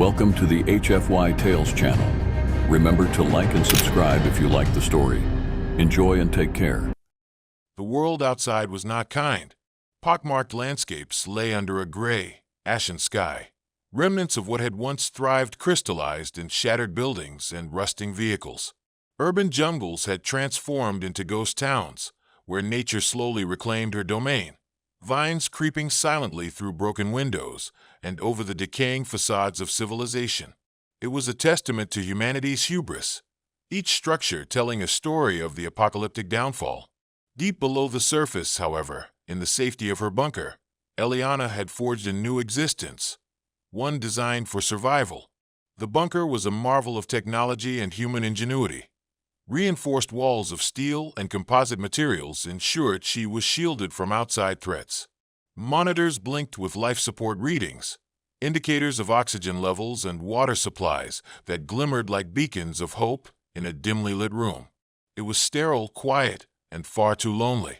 Welcome to the HFY Tales channel. Remember to like and subscribe if you like the story. Enjoy and take care. The world outside was not kind. Pockmarked landscapes lay under a gray, ashen sky. Remnants of what had once thrived crystallized in shattered buildings and rusting vehicles. Urban jungles had transformed into ghost towns, where nature slowly reclaimed her domain. Vines creeping silently through broken windows and over the decaying facades of civilization. It was a testament to humanity's hubris, each structure telling a story of the apocalyptic downfall. Deep below the surface, however, in the safety of her bunker, Eliana had forged a new existence, one designed for survival. The bunker was a marvel of technology and human ingenuity. Reinforced walls of steel and composite materials ensured she was shielded from outside threats. Monitors blinked with life support readings, indicators of oxygen levels and water supplies that glimmered like beacons of hope in a dimly lit room. It was sterile, quiet, and far too lonely.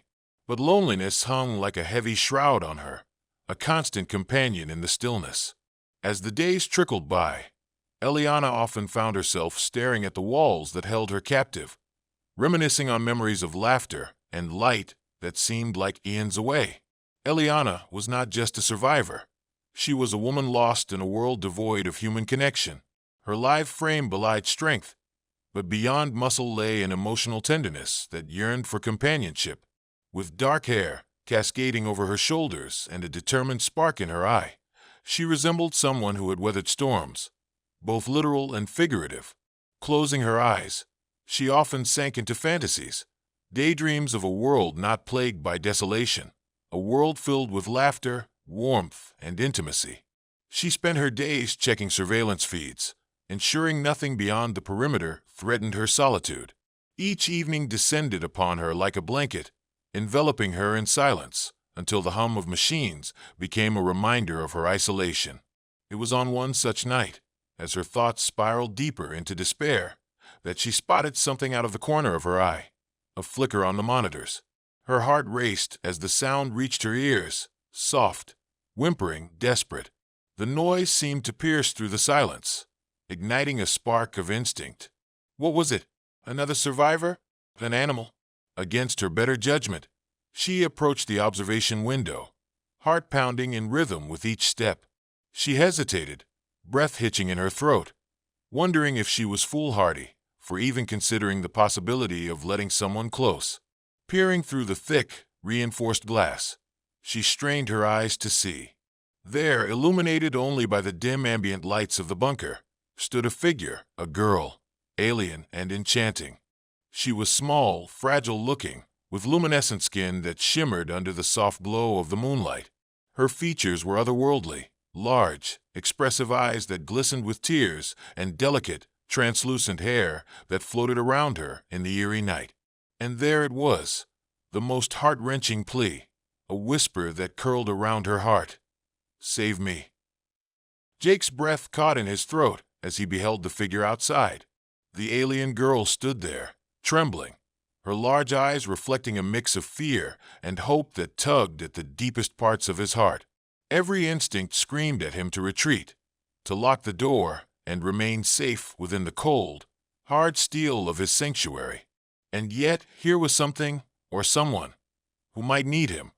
But loneliness hung like a heavy shroud on her, a constant companion in the stillness. As the days trickled by, Eliana often found herself staring at the walls that held her captive, reminiscing on memories of laughter and light that seemed like eons away. Eliana was not just a survivor. She was a woman lost in a world devoid of human connection. Her lithe frame belied strength, but beyond muscle lay an emotional tenderness that yearned for companionship. With dark hair cascading over her shoulders and a determined spark in her eye, she resembled someone who had weathered storms, both literal and figurative. Closing her eyes, she often sank into fantasies, daydreams of a world not plagued by desolation, a world filled with laughter, warmth, and intimacy. She spent her days checking surveillance feeds, ensuring nothing beyond the perimeter threatened her solitude. Each evening descended upon her like a blanket, enveloping her in silence, until the hum of machines became a reminder of her isolation. It was on one such night, as her thoughts spiraled deeper into despair, that she spotted something out of the corner of her eye, a flicker on the monitors. Her heart raced as the sound reached her ears, soft, whimpering, desperate. The noise seemed to pierce through the silence, igniting a spark of instinct. What was it? Another survivor? An animal? Against her better judgment, she approached the observation window, heart pounding in rhythm with each step. She hesitated, breath hitching in her throat, wondering if she was foolhardy for even considering the possibility of letting someone close. Peering through the thick, reinforced glass, she strained her eyes to see. There, illuminated only by the dim ambient lights of the bunker, stood a figure, a girl, alien and enchanting. She was small, fragile-looking, with luminescent skin that shimmered under the soft glow of the moonlight. Her features were otherworldly, large, expressive eyes that glistened with tears, and delicate, translucent hair that floated around her in the eerie night. And there it was, the most heart-wrenching plea, a whisper that curled around her heart. "Save me." Jake's breath caught in his throat as he beheld the figure outside. The alien girl stood there, trembling, her large eyes reflecting a mix of fear and hope that tugged at the deepest parts of his heart. Every instinct screamed at him to retreat, to lock the door and remain safe within the cold, hard steel of his sanctuary. And yet here was something, or someone, who might need him,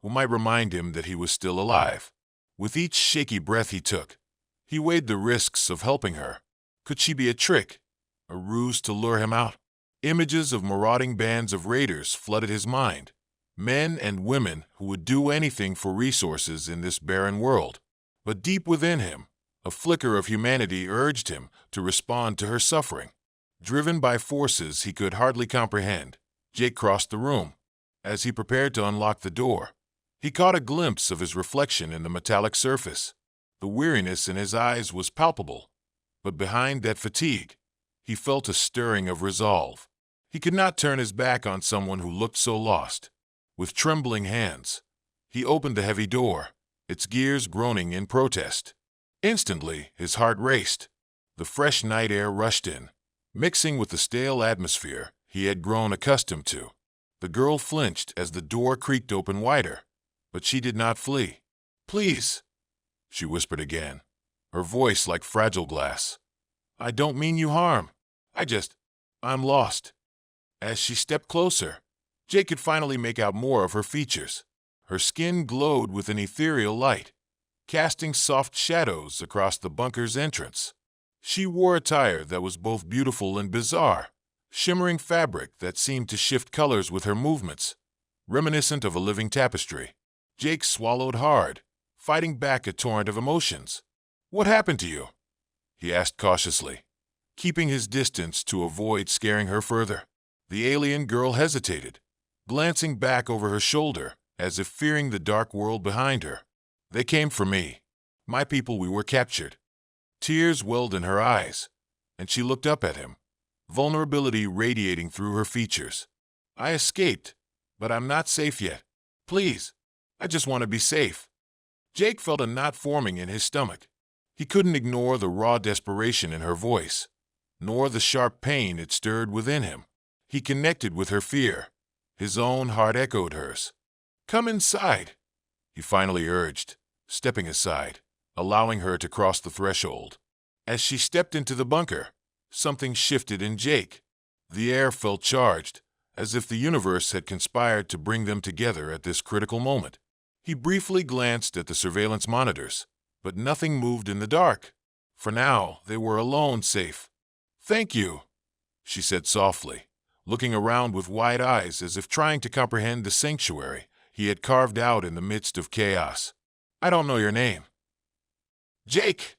who might remind him that he was still alive. With each shaky breath he took, he weighed the risks of helping her. Could she be a trick, a ruse to lure him out? Images of marauding bands of raiders flooded his mind, men and women who would do anything for resources in this barren world. But deep within him, a flicker of humanity urged him to respond to her suffering. Driven by forces he could hardly comprehend, Jake crossed the room. As he prepared to unlock the door, he caught a glimpse of his reflection in the metallic surface. The weariness in his eyes was palpable, but behind that fatigue, he felt a stirring of resolve. He could not turn his back on someone who looked so lost. With trembling hands, he opened the heavy door, its gears groaning in protest. Instantly, his heart raced. The fresh night air rushed in, mixing with the stale atmosphere he had grown accustomed to. The girl flinched as the door creaked open wider, but she did not flee. "Please," she whispered again, her voice like fragile glass. "I don't mean you harm. I'm lost." As she stepped closer, Jake could finally make out more of her features. Her skin glowed with an ethereal light, casting soft shadows across the bunker's entrance. She wore attire that was both beautiful and bizarre, shimmering fabric that seemed to shift colors with her movements, reminiscent of a living tapestry. Jake swallowed hard, fighting back a torrent of emotions. "What happened to you?" he asked cautiously, keeping his distance to avoid scaring her further. The alien girl hesitated, glancing back over her shoulder as if fearing the dark world behind her. "They came for me. My people, we were captured." Tears welled in her eyes, and she looked up at him, vulnerability radiating through her features. "I escaped, but I'm not safe yet. Please, I just want to be safe." Jake felt a knot forming in his stomach. He couldn't ignore the raw desperation in her voice, nor the sharp pain it stirred within him. He connected with her fear. His own heart echoed hers. "Come inside," he finally urged, stepping aside, allowing her to cross the threshold. As she stepped into the bunker, something shifted in Jake. The air felt charged, as if the universe had conspired to bring them together at this critical moment. He briefly glanced at the surveillance monitors, but nothing moved in the dark. For now, they were alone, safe. "Thank you," she said softly, looking around with wide eyes as if trying to comprehend the sanctuary he had carved out in the midst of chaos. "I don't know your name." "Jake,"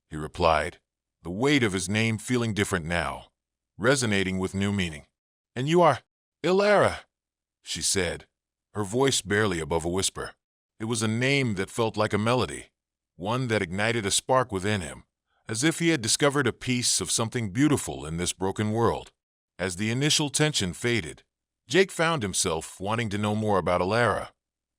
he replied, the weight of his name feeling different now, resonating with new meaning. "And you are Ilara," she said, her voice barely above a whisper. It was a name that felt like a melody, one that ignited a spark within him, as if he had discovered a piece of something beautiful in this broken world. As the initial tension faded, Jake found himself wanting to know more about Ilara,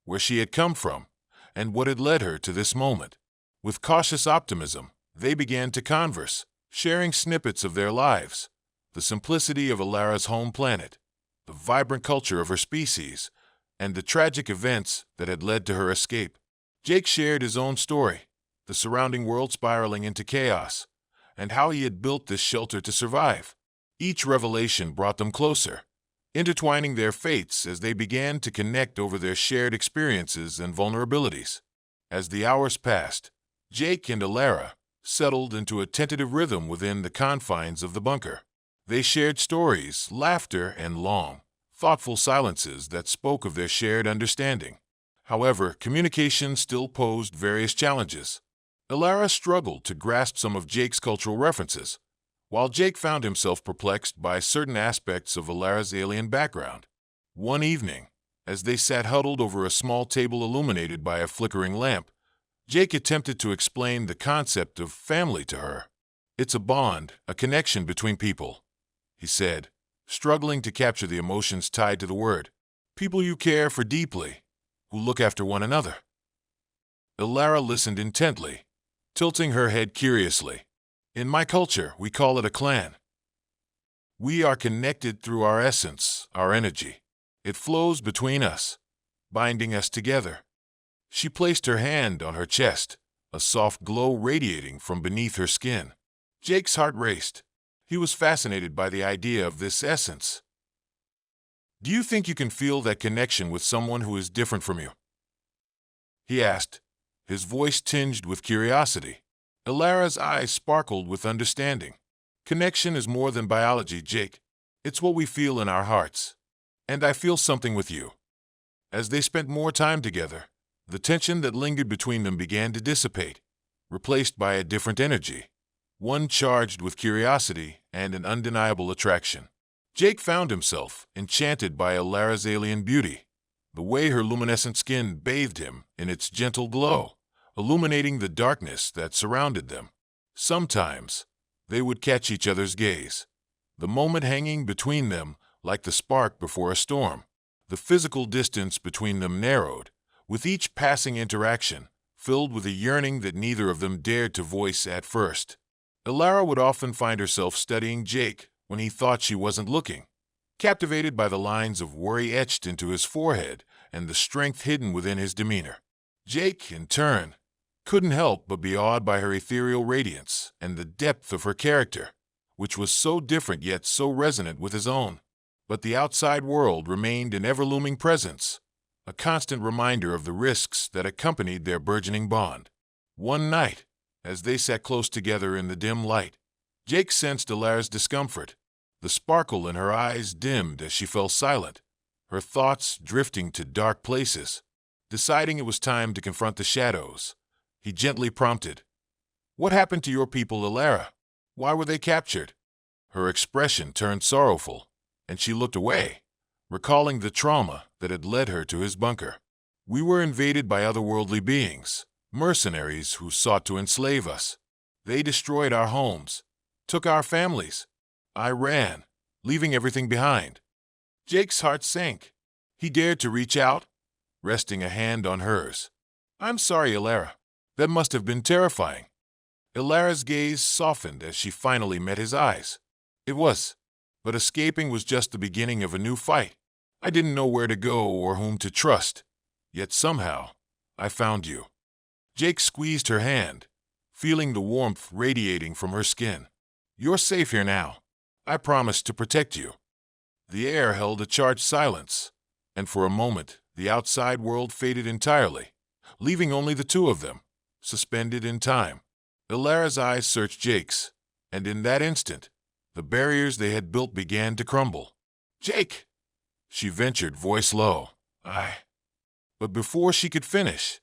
where she had come from, and what had led her to this moment. With cautious optimism, they began to converse, sharing snippets of their lives, the simplicity of Ilara's home planet, the vibrant culture of her species, and the tragic events that had led to her escape. Jake shared his own story, the surrounding world spiraling into chaos, and how he had built this shelter to survive. Each revelation brought them closer, intertwining their fates as they began to connect over their shared experiences and vulnerabilities. As the hours passed, Jake and Ilara settled into a tentative rhythm within the confines of the bunker. They shared stories, laughter, and long, thoughtful silences that spoke of their shared understanding. However, communication still posed various challenges. Ilara struggled to grasp some of Jake's cultural references, while Jake found himself perplexed by certain aspects of Ilara's alien background. One evening, as they sat huddled over a small table illuminated by a flickering lamp, Jake attempted to explain the concept of family to her. "It's a bond, a connection between people," he said, struggling to capture the emotions tied to the word. "People you care for deeply, who look after one another." Ilara listened intently, tilting her head curiously. "In my culture, we call it a clan. We are connected through our essence, our energy. It flows between us, binding us together." She placed her hand on her chest, a soft glow radiating from beneath her skin. Jake's heart raced. He was fascinated by the idea of this essence. "Do you think you can feel that connection with someone who is different from you?" he asked, his voice tinged with curiosity. Ilara's eyes sparkled with understanding. "Connection is more than biology, Jake. It's what we feel in our hearts. And I feel something with you." As they spent more time together, the tension that lingered between them began to dissipate, replaced by a different energy, one charged with curiosity and an undeniable attraction. Jake found himself enchanted by Ilara's alien beauty, the way her luminescent skin bathed him in its gentle glow, illuminating the darkness that surrounded them. Sometimes, they would catch each other's gaze, the moment hanging between them like the spark before a storm. The physical distance between them narrowed, with each passing interaction filled with a yearning that neither of them dared to voice at first. Ilara would often find herself studying Jake when he thought she wasn't looking, captivated by the lines of worry etched into his forehead and the strength hidden within his demeanor. Jake, in turn, couldn't help but be awed by her ethereal radiance and the depth of her character, which was so different yet so resonant with his own. But the outside world remained an ever-looming presence, a constant reminder of the risks that accompanied their burgeoning bond. One night, as they sat close together in the dim light, Jake sensed Alara's discomfort. The sparkle in her eyes dimmed as she fell silent, her thoughts drifting to dark places. Deciding it was time to confront the shadows, he gently prompted, "What happened to your people, Alara? Why were they captured?" Her expression turned sorrowful, and she looked away, recalling the trauma that had led her to his bunker. "We were invaded by otherworldly beings, mercenaries who sought to enslave us. They destroyed our homes, took our families. I ran, leaving everything behind." Jake's heart sank. He dared to reach out, resting a hand on hers. "I'm sorry, Alara. That must have been terrifying." Alara's gaze softened as she finally met his eyes. "It was, but escaping was just the beginning of a new fight. I didn't know where to go or whom to trust, yet somehow I found you." Jake squeezed her hand, feeling the warmth radiating from her skin. "You're safe here now. I promise to protect you." The air held a charged silence, and for a moment the outside world faded entirely, leaving only the two of them, suspended in time. Alara's eyes searched Jake's, and in that instant, the barriers they had built began to crumble. "Jake!" she ventured, voice low. But before she could finish,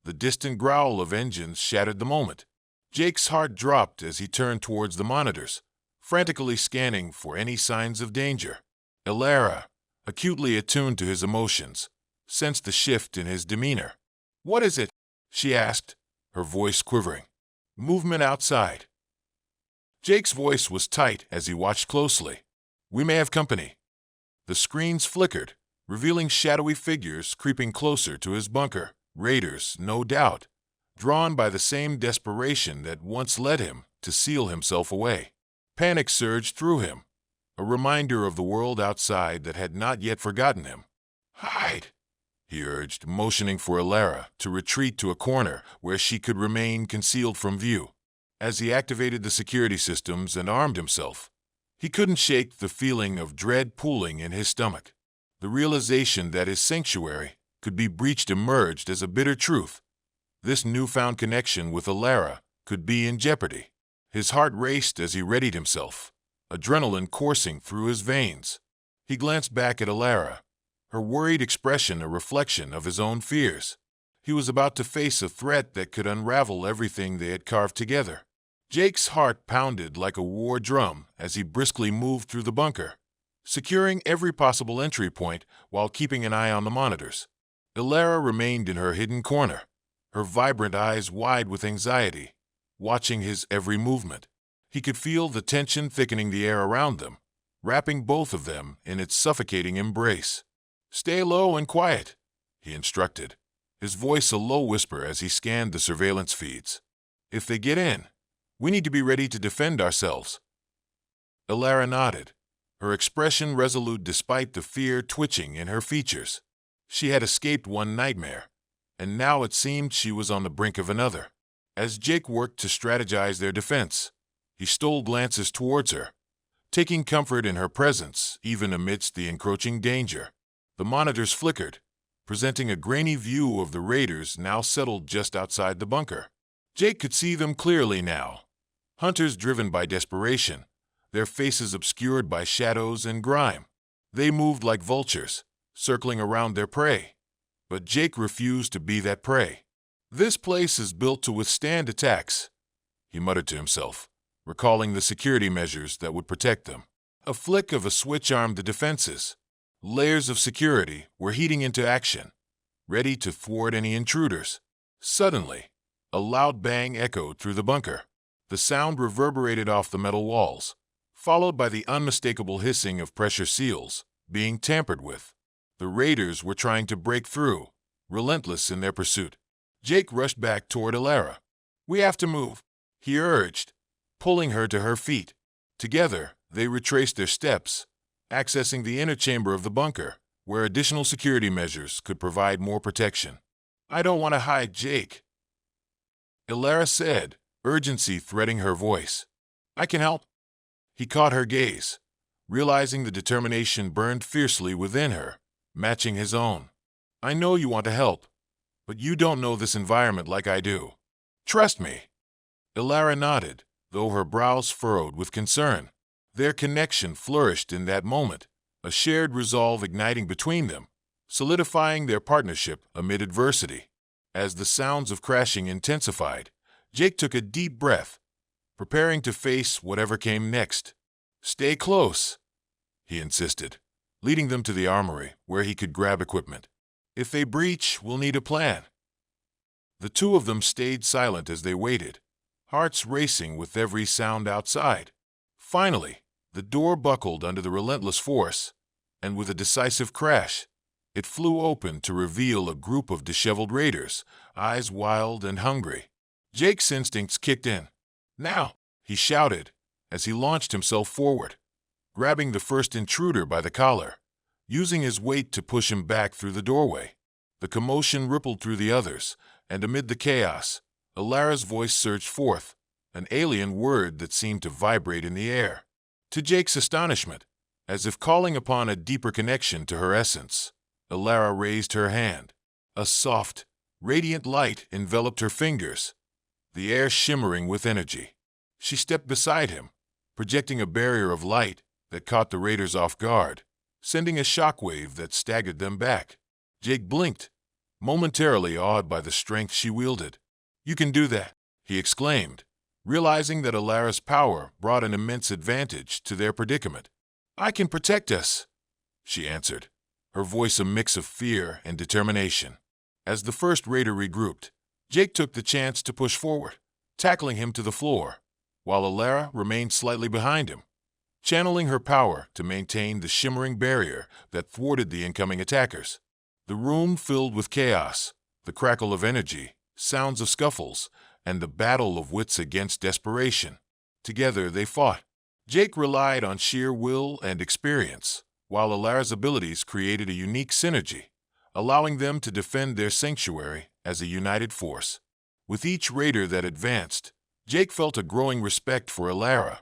the distant growl of engines shattered the moment. Jake's heart dropped as he turned towards the monitors, frantically scanning for any signs of danger. Alara, acutely attuned to his emotions, sensed the shift in his demeanor. "What is it?" she asked, her voice quivering. "Movement outside." Jake's voice was tight as he watched closely. "We may have company." The screens flickered, revealing shadowy figures creeping closer to his bunker. Raiders, no doubt, drawn by the same desperation that once led him to seal himself away. Panic surged through him, a reminder of the world outside that had not yet forgotten him. "Hide," he urged, motioning for Alara to retreat to a corner where she could remain concealed from view. As he activated the security systems and armed himself, he couldn't shake the feeling of dread pooling in his stomach. The realization that his sanctuary could be breached emerged as a bitter truth. This newfound connection with Alara could be in jeopardy. His heart raced as he readied himself, adrenaline coursing through his veins. He glanced back at Alara, her worried expression a reflection of his own fears. He was about to face a threat that could unravel everything they had carved together. Jake's heart pounded like a war drum as he briskly moved through the bunker, securing every possible entry point while keeping an eye on the monitors. Alara remained in her hidden corner, her vibrant eyes wide with anxiety, watching his every movement. He could feel the tension thickening the air around them, wrapping both of them in its suffocating embrace. "Stay low and quiet," he instructed, his voice a low whisper as he scanned the surveillance feeds. "If they get in, we need to be ready to defend ourselves." Alara nodded, her expression resolute despite the fear twitching in her features. She had escaped one nightmare, and now it seemed she was on the brink of another. As Jake worked to strategize their defense, he stole glances towards her, taking comfort in her presence even amidst the encroaching danger. The monitors flickered, presenting a grainy view of the raiders now settled just outside the bunker. Jake could see them clearly now, hunters driven by desperation, their faces obscured by shadows and grime. They moved like vultures, circling around their prey. But Jake refused to be that prey. "This place is built to withstand attacks," he muttered to himself, recalling the security measures that would protect them. A flick of a switch armed the defenses. Layers of security were heating into action, ready to thwart any intruders. Suddenly, a loud bang echoed through the bunker. The sound reverberated off the metal walls, followed by the unmistakable hissing of pressure seals being tampered with. The raiders were trying to break through, relentless in their pursuit. Jake rushed back toward Alara. "We have to move," he urged, pulling her to her feet. Together, they retraced their steps, accessing the inner chamber of the bunker, where additional security measures could provide more protection. "I don't want to hide, Jake." Elara said, urgency threading her voice. I can help. He caught her gaze, realizing the determination burned fiercely within her, matching his own. I know you want to help, but you don't know this environment like I do. Trust me. Elara nodded, though her brows furrowed with concern. Their connection flourished in that moment, a shared resolve igniting between them, solidifying their partnership amid adversity. As the sounds of crashing intensified, Jake took a deep breath, preparing to face whatever came next. Stay close, he insisted, leading them to the armory where he could grab equipment. If they breach, we'll need a plan. The two of them stayed silent as they waited, hearts racing with every sound outside. Finally, the door buckled under the relentless force, and with a decisive crash, it flew open to reveal a group of disheveled raiders, eyes wild and hungry. Jake's instincts kicked in. Now, he shouted as he launched himself forward, grabbing the first intruder by the collar, using his weight to push him back through the doorway. The commotion rippled through the others, and amid the chaos, Elara's voice surged forth, an alien word that seemed to vibrate in the air. To Jake's astonishment, as if calling upon a deeper connection to her essence, Elara raised her hand. A soft, radiant light enveloped her fingers, the air shimmering with energy. She stepped beside him, projecting a barrier of light that caught the raiders off guard, sending a shockwave that staggered them back. Jake blinked, momentarily awed by the strength she wielded. You can do that, he exclaimed, realizing that Elara's power brought an immense advantage to their predicament. I can protect us, she answered, her voice a mix of fear and determination. As the first raider regrouped, Jake took the chance to push forward, tackling him to the floor, while Elara remained slightly behind him, channeling her power to maintain the shimmering barrier that thwarted the incoming attackers. The room filled with chaos, the crackle of energy, sounds of scuffles, and the battle of wits against desperation. Together they fought. Jake relied on sheer will and experience, while Elara's abilities created a unique synergy, allowing them to defend their sanctuary as a united force. With each raider that advanced, Jake felt a growing respect for Elara,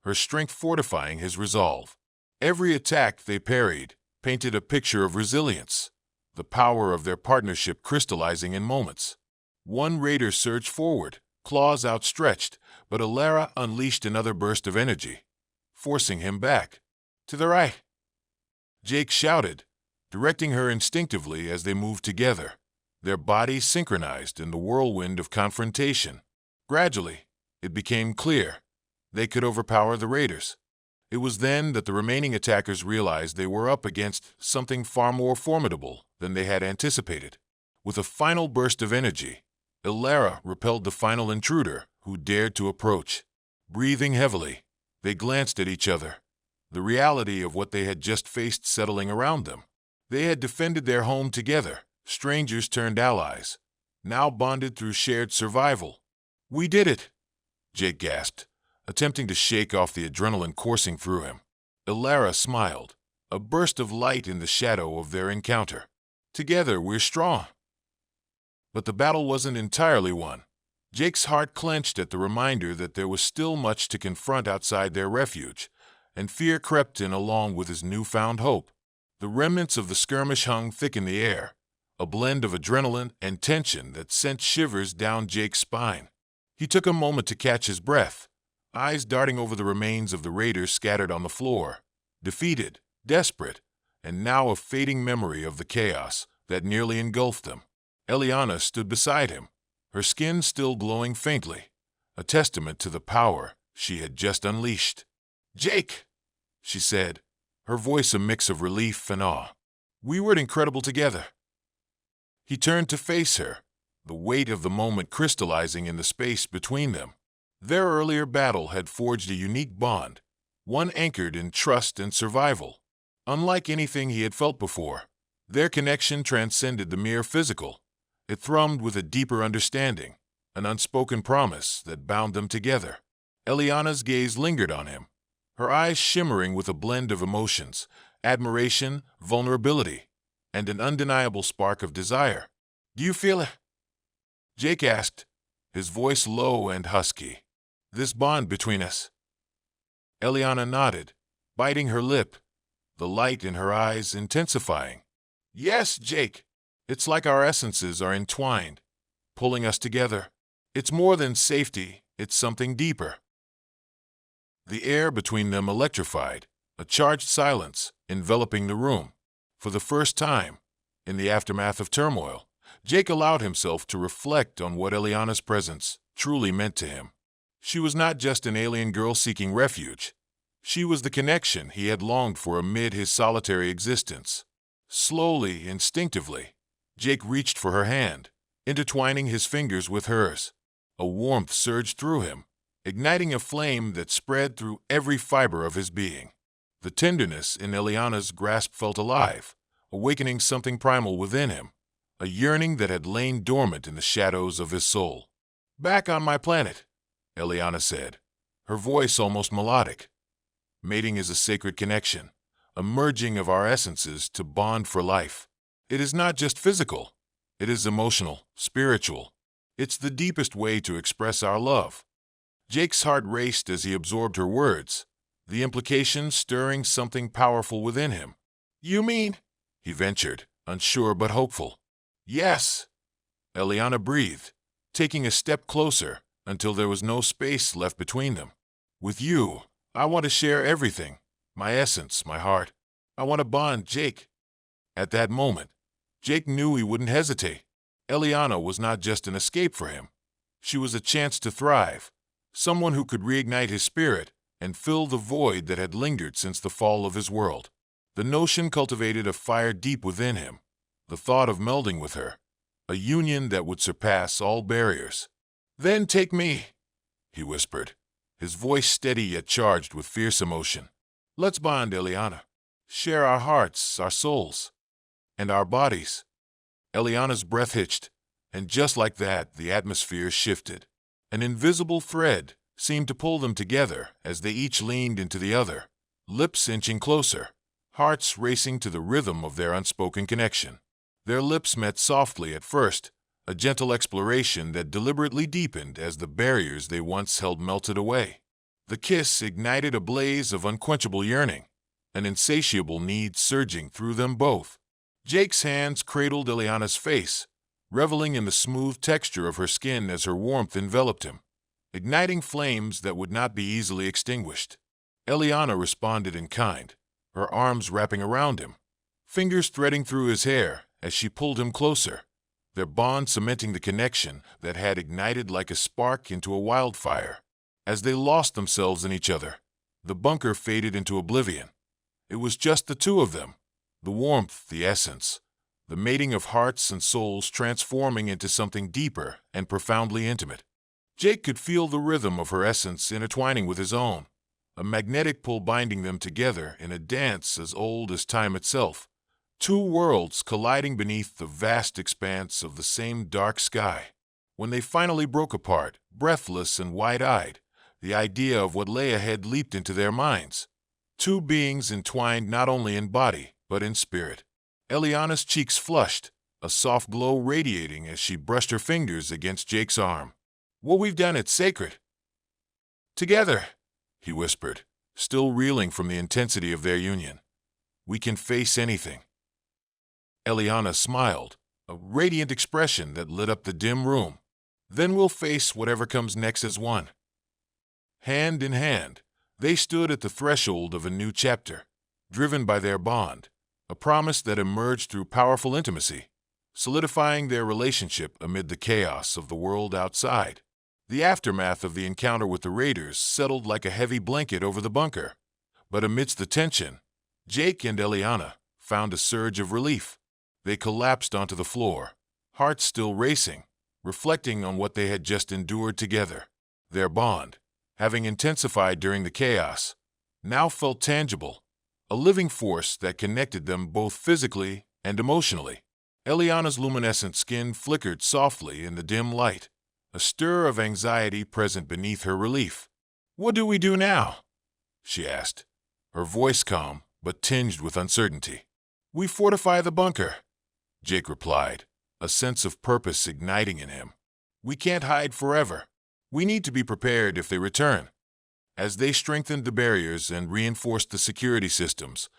her strength fortifying his resolve. Every attack they parried painted a picture of resilience, the power of their partnership crystallizing in moments. One raider surged forward, claws outstretched, but Elara unleashed another burst of energy, forcing him back. To the right, Jake shouted, directing her instinctively as they moved together, their bodies synchronized in the whirlwind of confrontation. Gradually, it became clear they could overpower the raiders. It was then that the remaining attackers realized they were up against something far more formidable than they had anticipated. With a final burst of energy, Elara repelled the final intruder who dared to approach. Breathing heavily, they glanced at each other, the reality of what they had just faced settling around them. They had defended their home together, strangers turned allies, now bonded through shared survival. We did it, Jake gasped, attempting to shake off the adrenaline coursing through him. Elara smiled, a burst of light in the shadow of their encounter. Together we're strong. But the battle wasn't entirely won. Jake's heart clenched at the reminder that there was still much to confront outside their refuge, and fear crept in along with his newfound hope. The remnants of the skirmish hung thick in the air, a blend of adrenaline and tension that sent shivers down Jake's spine. He took a moment to catch his breath, eyes darting over the remains of the raiders scattered on the floor, defeated, desperate, and now a fading memory of the chaos that nearly engulfed them. Eliana stood beside him, her skin still glowing faintly, a testament to the power she had just unleashed. Jake, she said, her voice a mix of relief and awe. We were incredible together. He turned to face her, the weight of the moment crystallizing in the space between them. Their earlier battle had forged a unique bond, one anchored in trust and survival. Unlike anything he had felt before, their connection transcended the mere physical. It thrummed with a deeper understanding, an unspoken promise that bound them together. Eliana's gaze lingered on him, her eyes shimmering with a blend of emotions, admiration, vulnerability, and an undeniable spark of desire. Do you feel it? Jake asked, his voice low and husky. "This bond between us?" Eliana nodded, biting her lip, the light in her eyes intensifying. "Yes, Jake. It's like our essences are entwined, pulling us together. It's more than safety, it's something deeper." The air between them electrified, a charged silence enveloping the room. For the first time, in the aftermath of turmoil, Jake allowed himself to reflect on what Eliana's presence truly meant to him. She was not just an alien girl seeking refuge. She was the connection he had longed for amid his solitary existence. Slowly, instinctively, Jake reached for her hand, intertwining his fingers with hers. A warmth surged through him, igniting a flame that spread through every fiber of his being. The tenderness in Eliana's grasp felt alive, awakening something primal within him, a yearning that had lain dormant in the shadows of his soul. "Back on my planet," Eliana said, her voice almost melodic. "Mating is a sacred connection, a merging of our essences to bond for life. It is not just physical, it is emotional, spiritual. It's the deepest way to express our love." Jake's heart raced as he absorbed her words, the implications stirring something powerful within him. "You mean?" he ventured, unsure but hopeful. "Yes," Eliana breathed, taking a step closer until there was no space left between them. "With you, I want to share everything, my essence, my heart. I want to bond, Jake." At that moment, Jake knew he wouldn't hesitate. Eliana was not just an escape for him. She was a chance to thrive, someone who could reignite his spirit and fill the void that had lingered since the fall of his world. The notion cultivated a fire deep within him, the thought of melding with her, a union that would surpass all barriers. "Then take me," he whispered, his voice steady yet charged with fierce emotion. "Let's bond, Eliana. Share our hearts, our souls, and our bodies." Eliana's breath hitched, and just like that, the atmosphere shifted. An invisible thread seemed to pull them together as they each leaned into the other, lips inching closer, hearts racing to the rhythm of their unspoken connection. Their lips met softly at first, a gentle exploration that deliberately deepened as the barriers they once held melted away. The kiss ignited a blaze of unquenchable yearning, an insatiable need surging through them both. Jake's hands cradled Eliana's face, reveling in the smooth texture of her skin as her warmth enveloped him, igniting flames that would not be easily extinguished. Eliana responded in kind, her arms wrapping around him, fingers threading through his hair as she pulled him closer, their bond cementing the connection that had ignited like a spark into a wildfire. As they lost themselves in each other, the bunker faded into oblivion. It was just the two of them, the warmth, the essence, the mating of hearts and souls transforming into something deeper and profoundly intimate. Jake could feel the rhythm of her essence intertwining with his own, a magnetic pull binding them together in a dance as old as time itself. Two worlds colliding beneath the vast expanse of the same dark sky. When they finally broke apart, breathless and wide-eyed, the idea of what lay ahead leaped into their minds. Two beings entwined not only in body, but in spirit. Eliana's cheeks flushed, a soft glow radiating as she brushed her fingers against Jake's arm. "What we've done, it's sacred." "Together," he whispered, still reeling from the intensity of their union. "We can face anything." Eliana smiled, a radiant expression that lit up the dim room. "Then we'll face whatever comes next as one." Hand in hand, they stood at the threshold of a new chapter, driven by their bond, a promise that emerged through powerful intimacy, solidifying their relationship amid the chaos of the world outside. The aftermath of the encounter with the raiders settled like a heavy blanket over the bunker, but amidst the tension, Jake and Eliana found a surge of relief. They collapsed onto the floor, hearts still racing, reflecting on what they had just endured together. Their bond, having intensified during the chaos, now felt tangible, a living force that connected them both physically and emotionally. Eliana's luminescent skin flickered softly in the dim light, a stir of anxiety present beneath her relief. "What do we do now?" she asked, her voice calm but tinged with uncertainty. "We fortify the bunker," Jake replied, a sense of purpose igniting in him. We can't hide forever. We need to be prepared if they return. As they strengthened the barriers and reinforced the security systems,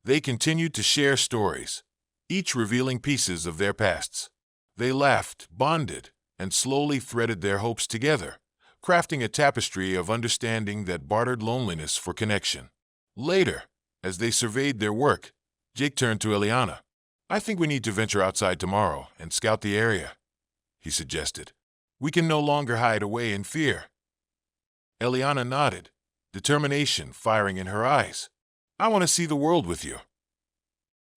they continued to share stories, each revealing pieces of their pasts. They laughed, bonded, and slowly threaded their hopes together, crafting a tapestry of understanding that bartered loneliness for connection. Later, as they surveyed their work, Jake turned to Eliana. "I think we need to venture outside tomorrow and scout the area," he suggested. "We can no longer hide away in fear." Eliana nodded, determination firing in her eyes. "I want to see the world with you."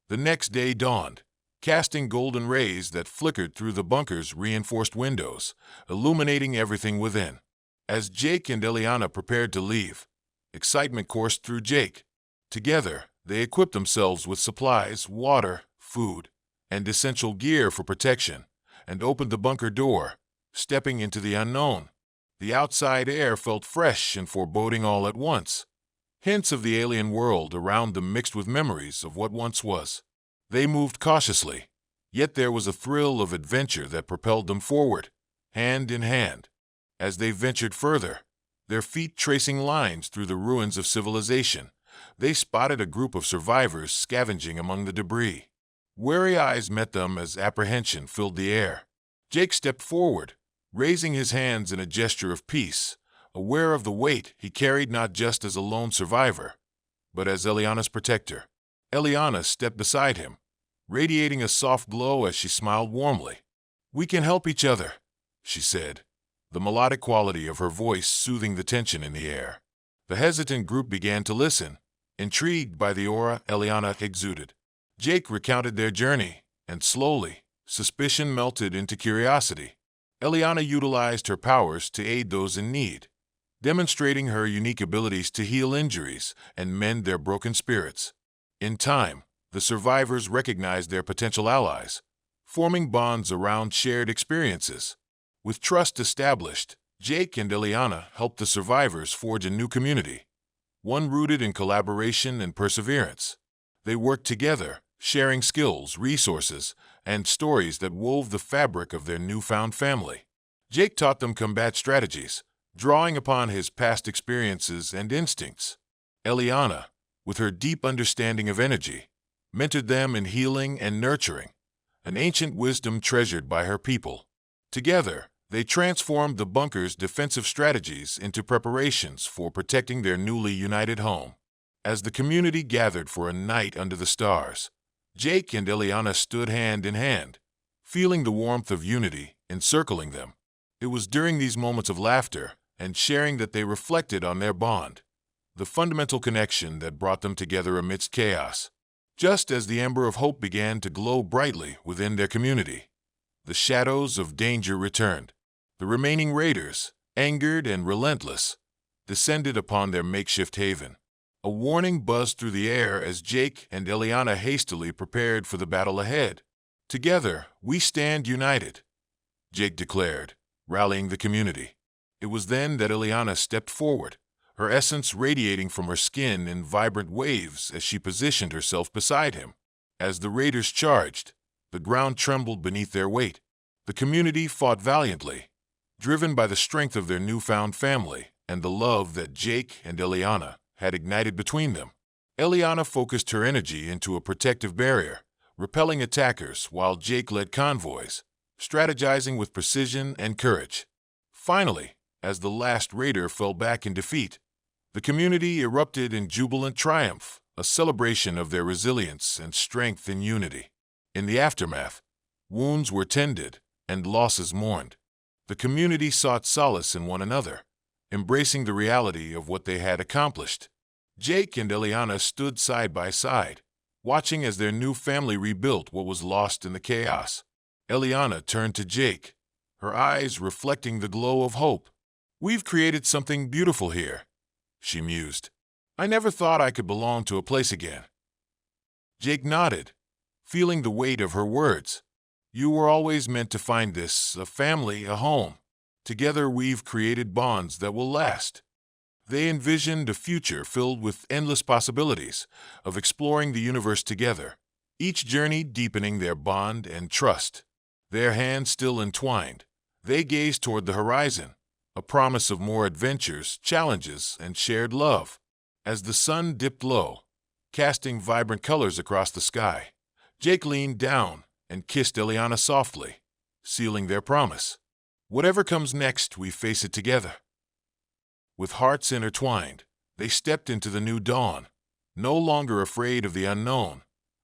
The next day dawned, casting golden rays that flickered through the bunker's reinforced windows, illuminating everything within. As Jake and Eliana prepared to leave, excitement coursed through Jake. Together, they equipped themselves with supplies, water, food, and essential gear for protection, and opened the bunker door, stepping into the unknown. The outside air felt fresh and foreboding all at once. Hints of the alien world around them mixed with memories of what once was. They moved cautiously, yet there was a thrill of adventure that propelled them forward, hand in hand. As they ventured further, their feet tracing lines through the ruins of civilization, they spotted a group of survivors scavenging among the debris. Wary eyes met them as apprehension filled the air. Jake stepped forward, raising his hands in a gesture of peace, aware of the weight he carried not just as a lone survivor, but as Eliana's protector. Eliana stepped beside him, radiating a soft glow as she smiled warmly. "We can help each other," she said, the melodic quality of her voice soothing the tension in the air. The hesitant group began to listen, intrigued by the aura Eliana exuded. Jake recounted their journey, and slowly, suspicion melted into curiosity. Eliana utilized her powers to aid those in need, demonstrating her unique abilities to heal injuries and mend their broken spirits. In time, the survivors recognized their potential allies, forming bonds around shared experiences. With trust established, Jake and Eliana helped the survivors forge a new community, one rooted in collaboration and perseverance. They worked together, sharing skills, resources, and stories that wove the fabric of their newfound family. Jake taught them combat strategies, drawing upon his past experiences and instincts. Eliana, with her deep understanding of energy, mentored them in healing and nurturing, an ancient wisdom treasured by her people. Together, they transformed the bunker's defensive strategies into preparations for protecting their newly united home. As the community gathered for a night under the stars, Jake and Eliana stood hand in hand, feeling the warmth of unity encircling them. It was during these moments of laughter and sharing that they reflected on their bond, the fundamental connection that brought them together amidst chaos. Just as the ember of hope began to glow brightly within their community, the shadows of danger returned. The remaining raiders, angered and relentless, descended upon their makeshift haven. A warning buzzed through the air as Jake and Eliana hastily prepared for the battle ahead. "Together, we stand united," Jake declared, rallying the community. It was then that Eliana stepped forward, her essence radiating from her skin in vibrant waves as she positioned herself beside him. As the raiders charged, the ground trembled beneath their weight. The community fought valiantly, driven by the strength of their newfound family and the love that Jake and Eliana had ignited between them. Eliana focused her energy into a protective barrier, repelling attackers while Jake led convoys, strategizing with precision and courage. Finally, as the last raider fell back in defeat, the community erupted in jubilant triumph, a celebration of their resilience and strength in unity. In the aftermath, wounds were tended and losses mourned. The community sought solace in one another, embracing the reality of what they had accomplished. Jake and Eliana stood side by side, watching as their new family rebuilt what was lost in the chaos. Eliana turned to Jake, her eyes reflecting the glow of hope. "We've created something beautiful here," she mused. "I never thought I could belong to a place again." Jake nodded, feeling the weight of her words. "You were always meant to find this, a family, a home. Together we've created bonds that will last." They envisioned a future filled with endless possibilities of exploring the universe together, each journey deepening their bond and trust. Their hands still entwined, They gazed toward the horizon, a promise of more adventures, challenges, and shared love. As the sun dipped low, casting vibrant colors across the sky, Jake leaned down and kissed Eliana softly, sealing their promise. Whatever comes next, we face it together. With hearts intertwined, they stepped into the new dawn, no longer afraid of the unknown,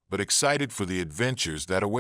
but excited for the adventures that await.